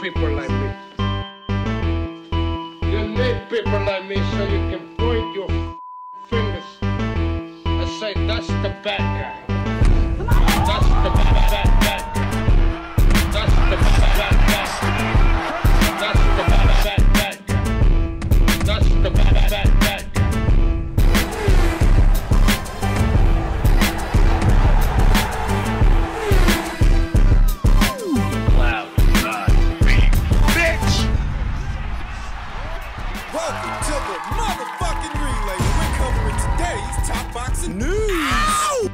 people like me. You need people like me so you can point your fingers and say, that's the bad guy. That's the bad guy. That's the bad guy. That's the bad guy. That's the bad guy. Welcome to the motherfucking relay. We're covering today's top boxing news. Ow!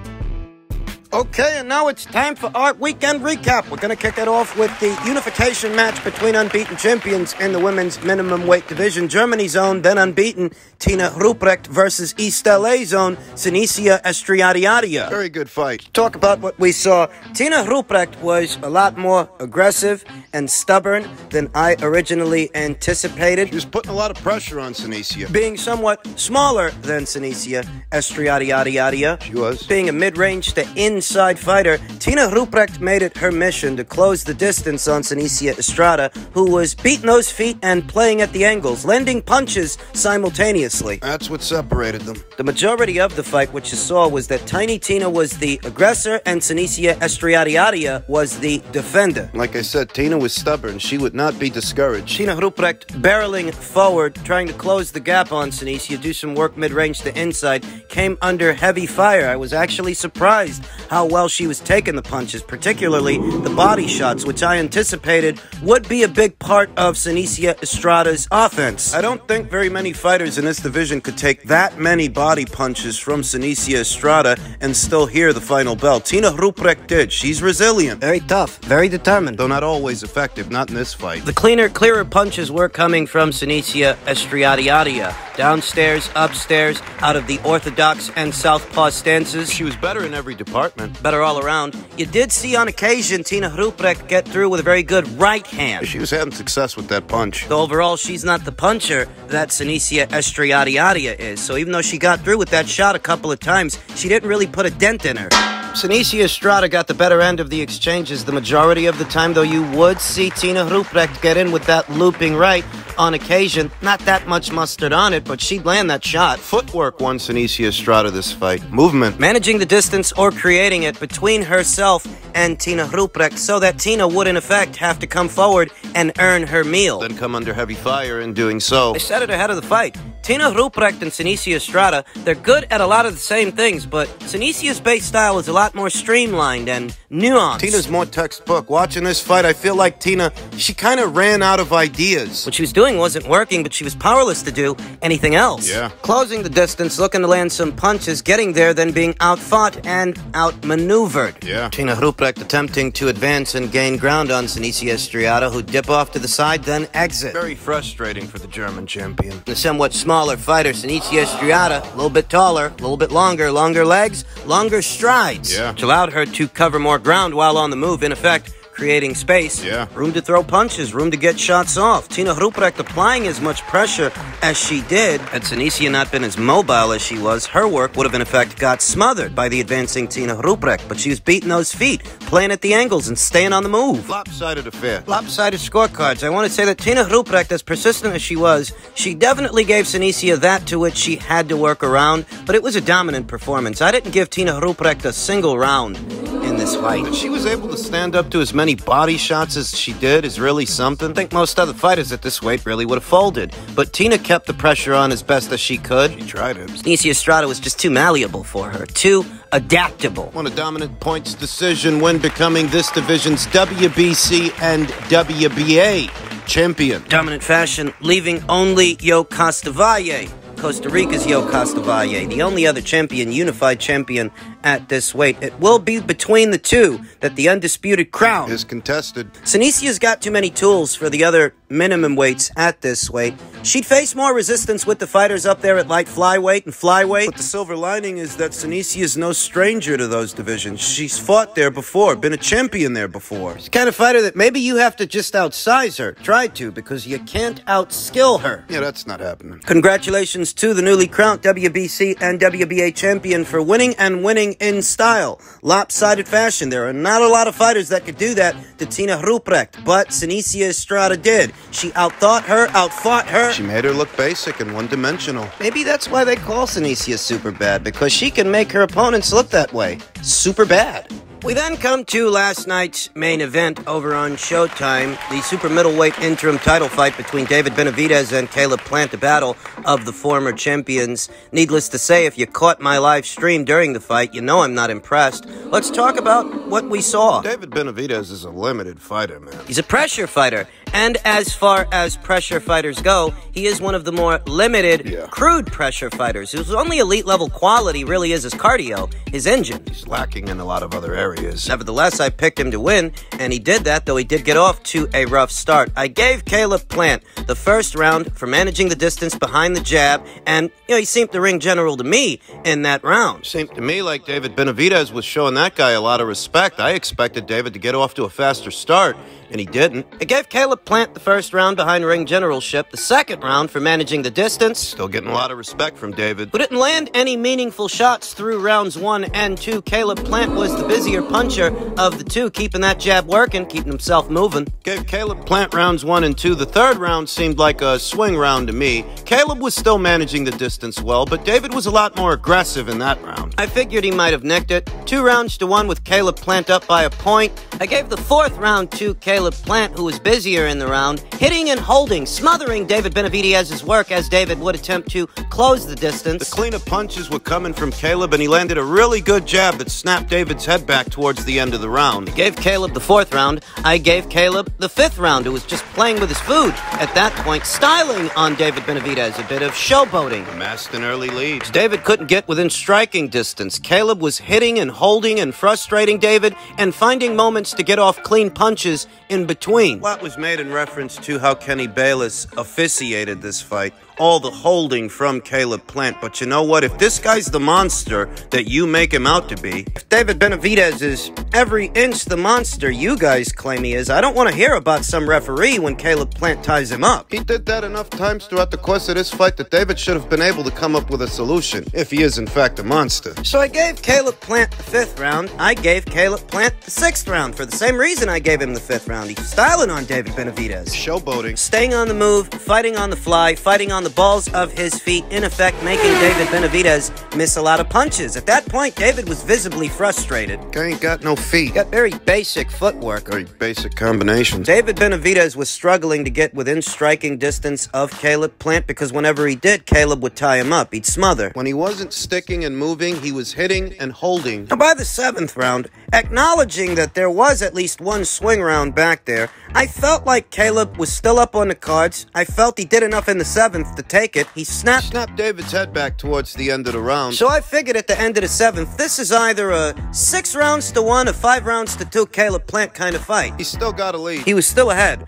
Okay, and now it's time for our weekend recap. We're going to kick it off with the unification match between unbeaten champions in the women's minimum weight division. Germany's own, then unbeaten, Tina Rupprecht versus East LA's own, Sinicia Estrada. Very good fight. Talk about what we saw. Tina Rupprecht was a lot more aggressive and stubborn than I originally anticipated. She was putting a lot of pressure on Sinicia. Being somewhat smaller than Sinicia Estrada. She was. Being a mid-range to inside fighter, Tina Rupprecht made it her mission to close the distance on Sinicia Estrada, who was beating those feet and playing at the angles, landing punches simultaneously. That's what separated them. The majority of the fight, which you saw, was that Tiny Tina was the aggressor and Sinicia Estrada was the defender. Like I said, Tina was stubborn. She would not be discouraged. Tina Rupprecht barreling forward, trying to close the gap on Sinicia, do some work mid-range to inside, came under heavy fire. I was actually surprised how well she was taking the punches, particularly the body shots, which I anticipated would be a big part of Sinicia Estrada's offense. I don't think very many fighters in this division could take that many body punches from Sinicia Estrada and still hear the final bell. Tina Rupprecht did. She's resilient. Very tough, very determined. Though not always effective, not in this fight. The cleaner, clearer punches were coming from Sinicia Estrada. Downstairs, upstairs, out of the orthodox and southpaw stances. She was better in every department. Better all around. You did see on occasion Tina Rupprecht get through with a very good right hand. She was having success with that punch. Though overall, she's not the puncher that Sinicia Estrada is. So even though she got through with that shot a couple of times, she didn't really put a dent in her. Sinicia Estrada got the better end of the exchanges the majority of the time, though you would see Tina Rupprecht get in with that looping right on occasion. Not that much mustard on it, but she'd land that shot. Footwork won Sinicia Estrada this fight. Movement. Managing the distance or creating it between herself and Tina Rupprecht so that Tina would in effect have to come forward and earn her meal. Then come under heavy fire in doing so. I said it ahead of the fight. Tina Rupprecht and Sinicia Estrada, they're good at a lot of the same things, but Sinicia's base style is a lot more streamlined and nuanced. Tina's more textbook. Watching this fight, I feel like Tina, she kind of ran out of ideas. What she was doing wasn't working, but she was powerless to do anything else. Yeah. Closing the distance, looking to land some punches, getting there, then being outfought and outmaneuvered. Yeah. Tina Rupprecht attempting to advance and gain ground on Sinicia Estrada, who dip off to the side, then exit. Very frustrating for the German champion. The somewhat smaller fighter, Sinicia Estrada, a little bit taller, a little bit longer legs, longer strides. Yeah. Which allowed her to cover more ground while on the move, in effect, creating space, yeah, room to throw punches, room to get shots off. Tina Rupprecht applying as much pressure as she did. Had Sinicia not been as mobile as she was, her work would have in effect got smothered by the advancing Tina Rupprecht, but she was beating those feet, playing at the angles and staying on the move. Lopsided affair. Lopsided scorecards. I want to say that Tina Rupprecht, as persistent as she was, she definitely gave Sinicia that to which she had to work around, but it was a dominant performance. I didn't give Tina Rupprecht a single round in this fight. That she was able to stand up to as many body shots as she did is really something. I think most other fighters at this weight really would have folded, but Tina kept the pressure on as best as she could. She tried it. Sinicia Estrada was just too malleable for her, too adaptable. Won a dominant points decision when becoming this division's WBC and WBA champion. Dominant fashion, leaving only Yo Costavalle, Costa Rica's Yo Costavalle, the only other champion, unified champion at this weight. It will be between the two that the undisputed crown is contested. Sinicia's got too many tools for the other minimum weights at this weight. She'd face more resistance with the fighters up there at light flyweight and flyweight. But the silver lining is that Sinisia is no stranger to those divisions. She's fought there before, been a champion there before. She's the kind of fighter that maybe you have to just outsize her. Try to, because you can't outskill her. Yeah, that's not happening. Congratulations to the newly crowned WBC and WBA champion for winning and winning in style. Lopsided fashion. There are not a lot of fighters that could do that to Tina Rupprecht, but Sinisia Estrada did. She outthought her, outfought her. She made her look basic and one-dimensional. Maybe that's why they call Sinisia super bad, because she can make her opponents look that way. Super bad. We then come to last night's main event over on Showtime, the super middleweight interim title fight between David Benavidez and Caleb Plant, a battle of the former champions. Needless to say, if you caught my live stream during the fight, you know I'm not impressed. Let's talk about what we saw. David Benavidez is a limited fighter, man. He's a pressure fighter, and as far as pressure fighters go, he is one of the more limited, crude pressure fighters. His only elite level quality really is his cardio, his engine. He's lacking in a lot of other areas. Nevertheless, I picked him to win, and he did that, though he did get off to a rough start. I gave Caleb Plant the first round for managing the distance behind the jab, and, he seemed the ring general to me in that round. Seemed to me like David Benavidez was showing that guy a lot of respect. I expected David to get off to a faster start, and he didn't. I gave Caleb Plant the first round behind ring generalship, the second round for managing the distance. Still getting a lot of respect from David. Who didn't land any meaningful shots through rounds 1 and 2. Caleb Plant was the busier puncher of the two, keeping that jab working, keeping himself moving. Gave Caleb Plant rounds 1 and 2. The third round seemed like a swing round to me. Caleb was still managing the distance well, but David was a lot more aggressive in that round. I figured he might have nicked it. 2 rounds to 1 with Caleb Plant up by a point. I gave the fourth round to Caleb Plant, who was busier in the round, hitting and holding, smothering David Benavidez's work as David would attempt to close the distance. The cleaner punches were coming from Caleb, and he landed a really good jab that snapped David's head back towards the end of the round. I gave Caleb the fourth round. I gave Caleb the fifth round, who was just playing with his food at that point, styling on David Benavidez, a bit of showboating. Amassed an early lead. David couldn't get within striking distance. Caleb was hitting and holding and frustrating David and finding moments to get off clean punches in between. A lot was made in reference to how Kenny Bayless officiated this fight. All the holding from Caleb Plant. But you know what? If this guy's the monster that you make him out to be, if David Benavidez is every inch the monster you guys claim he is, I don't want to hear about some referee when Caleb Plant ties him up. He did that enough times throughout the course of this fight that David should have been able to come up with a solution, if he is in fact a monster. So I gave Caleb Plant the fifth round. I gave Caleb Plant the sixth round for the same reason I gave him the fifth round. He's styling on David Benavidez. Showboating. Staying on the move, fighting on the fly, fighting on the balls of his feet, in effect making David Benavidez miss a lot of punches. At that point, David was visibly frustrated. Guy ain't got no feet. Got very basic footwork. Very basic combinations. David Benavidez was struggling to get within striking distance of Caleb Plant because whenever he did, Caleb would tie him up. He'd smother. When he wasn't sticking and moving, he was hitting and holding. Now, by the seventh round, acknowledging that there was at least one swing round back there, I felt like Caleb was still up on the cards. I felt he did enough in the seventh to take it. He snapped David's head back towards the end of the round. So I figured at the end of the seventh, this is either a 6 rounds to 1 or 5 rounds to 2 Caleb Plant kind of fight. He still got a lead. He was still ahead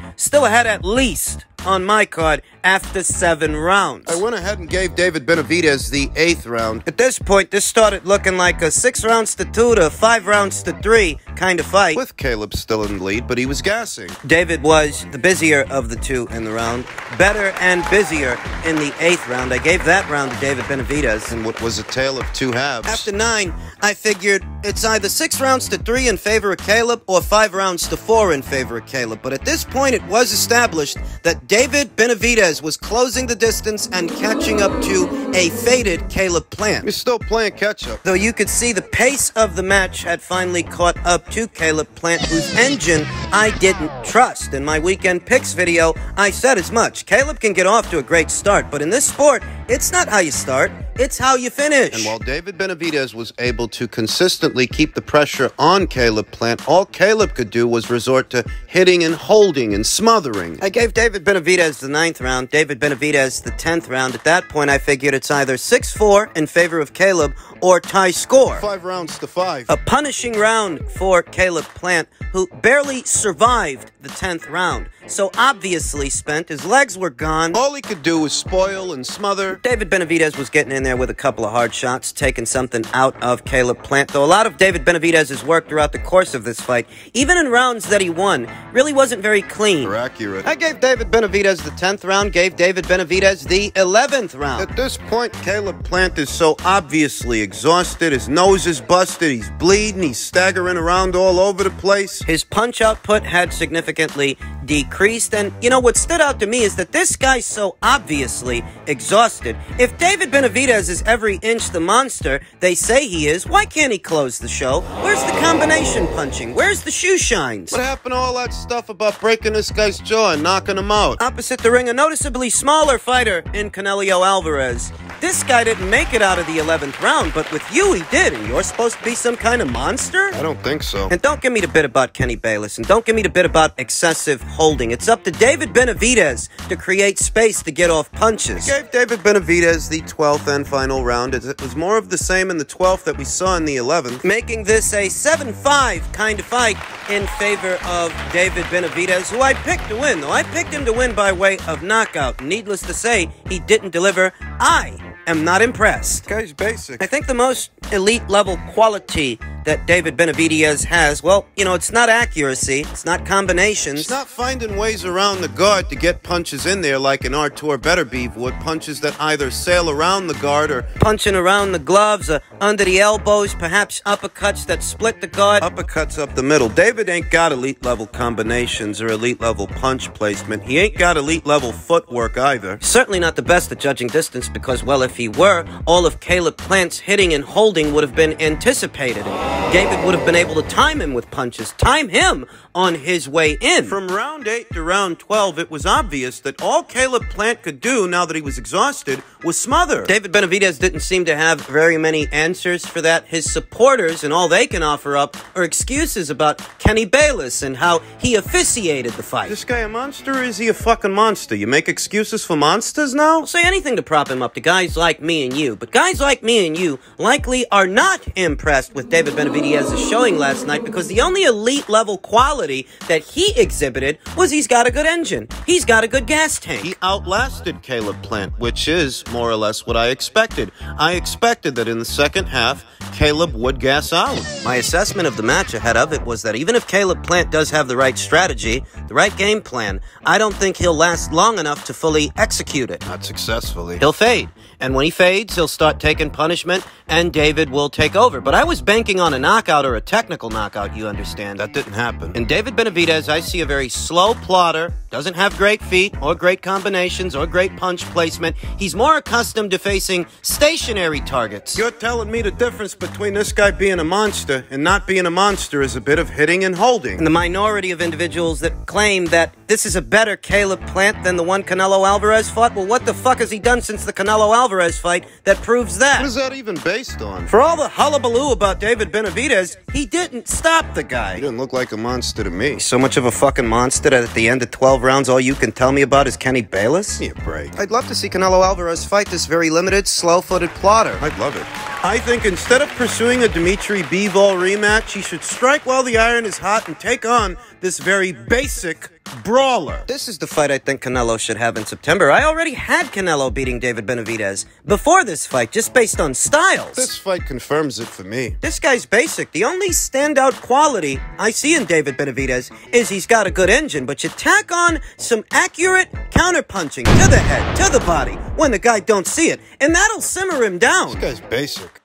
at least on my card after 7 rounds. I went ahead and gave David Benavidez the 8th round. At this point, this started looking like a 6 rounds to 2 to 5 rounds to 3 kind of fight. With Caleb still in the lead, but he was gassing. David was the busier of the two in the round. Better and busier in the 8th round. I gave that round to David Benavidez. In what was a tale of 2 halves. After 9, I figured it's either 6 rounds to 3 in favor of Caleb or 5 rounds to 4 in favor of Caleb. But at this point, it was established that David Benavidez was closing the distance and catching up to a faded Caleb Plant. He's still playing catch-up. Though you could see the pace of the match had finally caught up to Caleb Plant, whose engine I didn't trust. In my weekend picks video, I said as much. Caleb can get off to a great start, but in this sport, it's not how you start. it's how you finish. And while David Benavidez was able to consistently keep the pressure on Caleb Plant, all Caleb could do was resort to hitting and holding and smothering. I gave David Benavidez the 9th round, David Benavidez the 10th round. At that point, I figured it's either 6-4 in favor of Caleb or tie score. 5 rounds to 5. A punishing round for Caleb Plant, who barely survived the 10th round. So obviously spent, his legs were gone. All he could do was spoil and smother. David Benavidez was getting in there with a couple of hard shots, taking something out of Caleb Plant, though a lot of David Benavidez's work throughout the course of this fight, even in rounds that he won, really wasn't very clean. Or accurate. I gave David Benavidez the 10th round, gave David Benavidez the 11th round. At this point, Caleb Plant is so obviously exhausted, his nose is busted, he's bleeding, he's staggering around all over the place. His punch output had significantly decreased, and you know what stood out to me is that this guy's so obviously exhausted. If David Benavidez is every inch the monster they say he is, why can't he close the show? Where's the combination punching? Where's the shoe shines? What happened to all that stuff about breaking this guy's jaw and knocking him out? Opposite the ring, a noticeably smaller fighter in Canelo Alvarez. This guy didn't make it out of the 11th round, but with you he did, and you're supposed to be some kind of monster? I don't think so. And don't give me the bit about Kenny Bayless, and don't give me the bit about excessive holding. It's up to David Benavidez to create space to get off punches. I gave David Benavidez the 12th and final round, as it was more of the same in the 12th that we saw in the 11th. Making this a 7-5 kind of fight in favor of David Benavidez, who I picked to win, though I picked him to win by way of knockout. Needless to say, he didn't deliver. I am not impressed. Guy's basic. I think the most elite level quality that David Benavidez has, well, you know, it's not accuracy, it's not combinations. It's not finding ways around the guard to get punches in there like an Artur Beterbiev would, punches that either sail around the guard or punching around the gloves, under the elbows, perhaps uppercuts that split the guard. Uppercuts up the middle. David ain't got elite level combinations or elite level punch placement. He ain't got elite level footwork either. Certainly not the best at judging distance because, well, if he were, all of Caleb Plant's hitting and holding would have been anticipated. David would have been able to time him with punches, time him on his way in. From round 8 to round 12, it was obvious that all Caleb Plant could do, now that he was exhausted, was smother. David Benavidez didn't seem to have very many answers for that. His supporters, and all they can offer up, are excuses about Kenny Bayless and how he officiated the fight. This guy a monster, or is he a fucking monster? You make excuses for monsters now? I'll say anything to prop him up to guys like me and you, but guys like me and you likely are not impressed with David Benavidez's showing last night because the only elite level quality that he exhibited was he's got a good engine. He's got a good gas tank. He outlasted Caleb Plant, which is more or less what I expected. I expected that in the second half, Caleb would gas out. My assessment of the match ahead of it was that even if Caleb Plant does have the right strategy, the right game plan, I don't think he'll last long enough to fully execute it. Not successfully. He'll fade. And when he fades, he'll start taking punishment, and David will take over. But I was banking on a knockout or a technical knockout, you understand. That didn't happen. In David Benavidez, I see a very slow plotter, doesn't have great feet, or great combinations, or great punch placement. He's more accustomed to facing stationary targets. You're telling me the difference between this guy being a monster and not being a monster is a bit of hitting and holding. And the minority of individuals that claim that this is a better Caleb Plant than the one Canelo Alvarez fought, well, what the fuck has he done since the Canelo Alvarez fight that proves that? What is that even based on? For all the hullabaloo about David Benavidez, he didn't stop the guy. He didn't look like a monster to me. He's so much of a fucking monster that at the end of 12 rounds, all you can tell me about is Kenny Bayless? Give me a break. I'd love to see Canelo Alvarez fight this very limited, slow-footed plotter. I'd love it. I think instead of pursuing a Dimitri Bivol rematch, he should strike while the iron is hot and take on this very basic brawler. This is the fight I think Canelo should have in September. I already had Canelo beating David Benavidez before this fight, just based on styles. This fight confirms it for me. This guy's basic. The only standout quality I see in David Benavidez is he's got a good engine, but you tack on some accurate counterpunching to the head, to the body, when the guy don't see it, and that'll simmer him down. This guy's basic.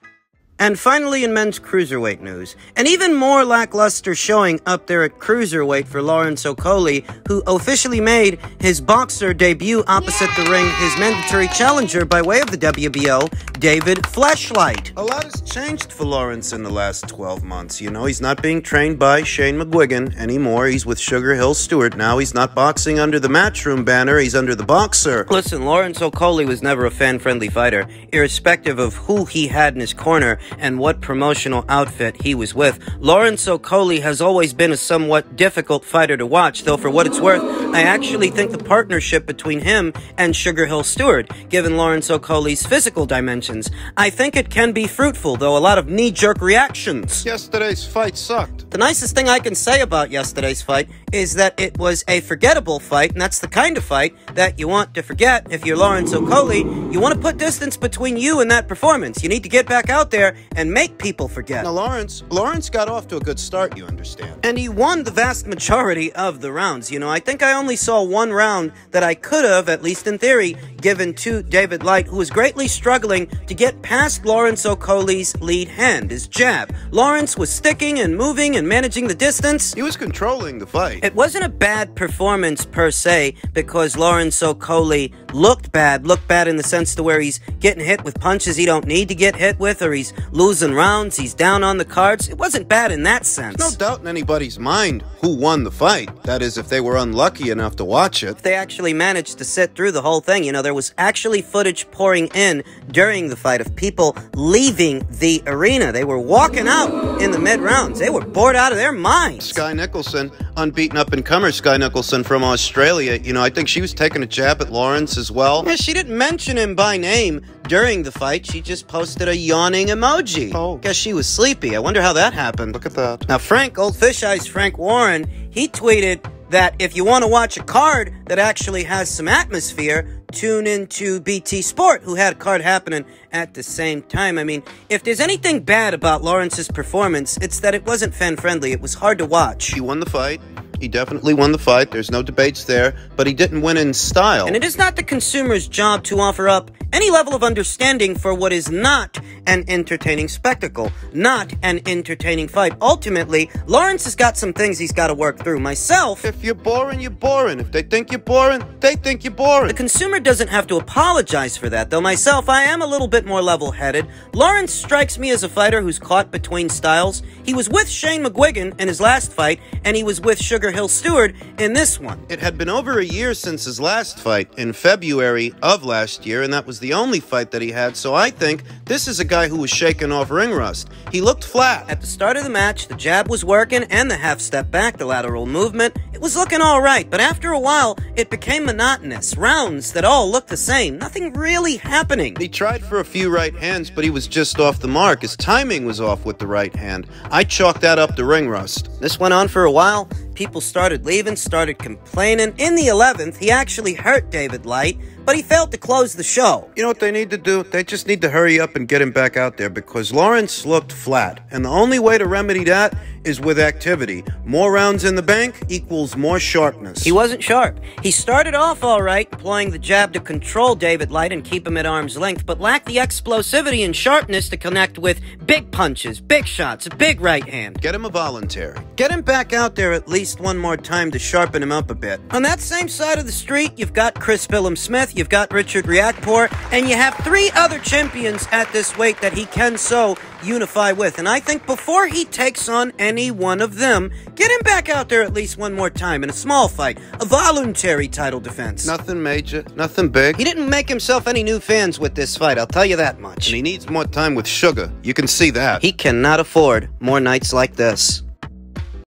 And finally, in men's cruiserweight news, an even more lackluster showing up there at cruiserweight for Lawrence Okolie, who officially made his boxer debut opposite the ring his mandatory challenger by way of the WBO, David Fleshlight. A lot has changed for Lawrence in the last 12 months. You know, he's not being trained by Shane McGuigan anymore. He's with Sugar Hill Stewart now. He's not boxing under the Matchroom banner. He's under the Boxer. Listen, Lawrence Okolie was never a fan-friendly fighter, irrespective of who he had in his corner and what promotional outfit he was with. Lawrence Okolie has always been a somewhat difficult fighter to watch, though for what it's worth, I actually think the partnership between him and Sugar Hill Stewart, given Lawrence Okolie's physical dimensions, I think it can be fruitful, though a lot of knee-jerk reactions. Yesterday's fight sucked. The nicest thing I can say about yesterday's fight is that it was a forgettable fight, and that's the kind of fight that you want to forget. If you're Lawrence Okolie, you want to put distance between you and that performance. You need to get back out there and make people forget. Now, Lawrence got off to a good start, you understand. And he won the vast majority of the rounds. You know, I think I only saw one round that I could have, at least in theory, given to David Light, who was greatly struggling to get past Lawrence Okolie's lead hand, his jab. Lawrence was sticking and moving and managing the distance. He was controlling the fight. It wasn't a bad performance per se, because Lawrence Okolie looked bad in the sense to where he's getting hit with punches he don't need to get hit with, or he's losing rounds, he's down on the cards. It wasn't bad in that sense. No doubt in anybody's mind who won the fight. That is, if they were unlucky enough to watch it. They actually managed to sit through the whole thing. You know, there was actually footage pouring in during the fight of people leaving the arena. They were walking out in the mid-rounds. They were bored out of their minds. Sky Nicholson, unbeaten up-and-comer Sky Nicholson from Australia, you know, I think she was taking a jab at Lawrence as well. Yeah, she didn't mention him by name during the fight. She just posted a yawning emoji. Oh. Guess she was sleepy. I wonder how that happened. Look at that. Now, Old Fish Eyes Frank Warren, he tweeted that if you want to watch a card that actually has some atmosphere, tune into BT Sport, who had a card happening at the same time. I mean, if there's anything bad about Lawrence's performance, it's that it wasn't fan-friendly. It was hard to watch. He won the fight. He definitely won the fight. There's no debates there, but he didn't win in style. And it is not the consumer's job to offer up any level of understanding for what is not an entertaining spectacle, not an entertaining fight. Ultimately, Lawrence has got some things he's got to work through. Myself, if you're boring, you're boring. If they think you're boring, they think you're boring. The consumer doesn't have to apologize for that, though myself, I am a little bit more level-headed. Lawrence strikes me as a fighter who's caught between styles. He was with Shane McGuigan in his last fight, and he was with Sugar Hill Stewart in this one. It had been over a year since his last fight, in February of last year, and that was the only fight that he had, so I think this is a guy who was shaking off ring rust. He looked flat. At the start of the match, the jab was working, and the half step back, the lateral movement, it was looking alright, but after a while, it became monotonous. Rounds that all looked the same. Nothing really happening. He tried for a few right hands, but he was just off the mark. His timing was off with the right hand. I chalked that up to ring rust. This went on for a while. People started leaving, started complaining. In the 11th, he actually hurt David Light, but he failed to close the show. You know what they need to do? They just need to hurry up and get him back out there, because Lawrence looked flat. And the only way to remedy that is with activity. More rounds in the bank equals more sharpness. He wasn't sharp. He started off all right, employing the jab to control David Light and keep him at arm's length, but lacked the explosivity and sharpness to connect with big punches, big shots, a big right hand. Get him a voluntary. Get him back out there at least one more time to sharpen him up a bit. On that same side of the street, you've got Chris Billum-Smith, you've got Richard Riakporhe, and you have three other champions at this weight that he can so unify with. And I think before he takes on any one of them, get him back out there at least one more time in a small fight, a voluntary title defense. Nothing major, nothing big. He didn't make himself any new fans with this fight, I'll tell you that much. And he needs more time with Sugar. You can see that. He cannot afford more nights like this.